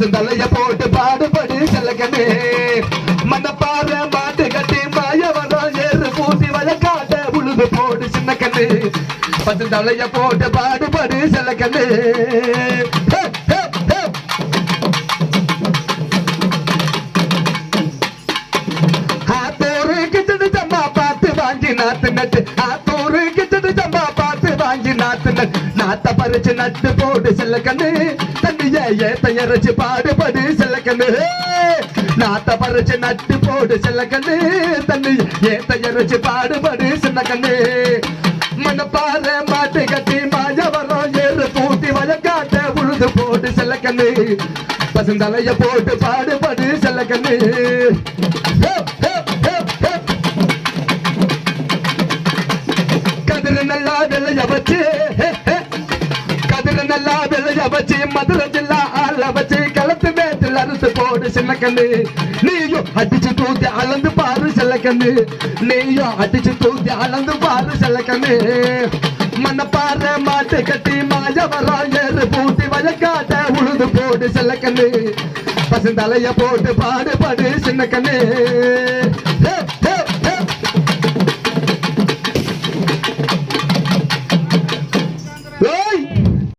பசுந்தலைய போட்டு பாடுபடு செல்லக்கண்ணு மனப்பாற மாட்டு கட்டி மாய வரம் ஏறு பூசி வழக்காட்ட உழுது போடு சின்ன கண்ணு பசுந்தலைய போட்டு பாடுபடு செல்லக்கண்ணு ஆத்தோரு கிச்சடு சம்மா பார்த்து வாங்கி நாத்து நட்டு ஆத்தோரு கிச்சடு சம்மா பார்த்து வாங்கி நாத்து நட்டு நாத்த பறிச்சு நட்டு போடு செல்ல கண்ணு தண்ணிய ஏத்தையரைச்சு பாடுபடு செல்ல கண்ணு நாத்த பறிச்சு நட்டு போடு செல்ல கண்ணு தண்ணி ஏத்தையரைச்சு பாடுபடு சின்ன கண்ணு மனப்பாற மாட்டு கட்டி மாய வரம் ஏறு பூட்டி வழக்காட்ட உழுது போடு செல்ல கண்ணு பசுந்தலைய போட்டு பாடுபடு செல்ல கண்ணு கதிர நல்லா வெள்ளைய வச்சு கதிர நல்லா வெள்ளைய வச்சு மதுரை ஜில்லா ஆள வச்சு களத்து மேட்டில் அறுத்து போடு சின்ன கண்ணு நீயும் அடிச்சு தூத்தி அளந்து பாரு செல்ல கண்ணு நீயும் அடிச்சு தூத்தி அளந்து பாரு செல்ல கண்ணு மனப்பாற மாட்டு கட்டி மாய வரம் ஏறு பூட்டி வழக்காட்ட உழுது போடு செல்ல கண்ணு பசுந்தலைய போட்டு பாடுபடு சின்ன கண்ணு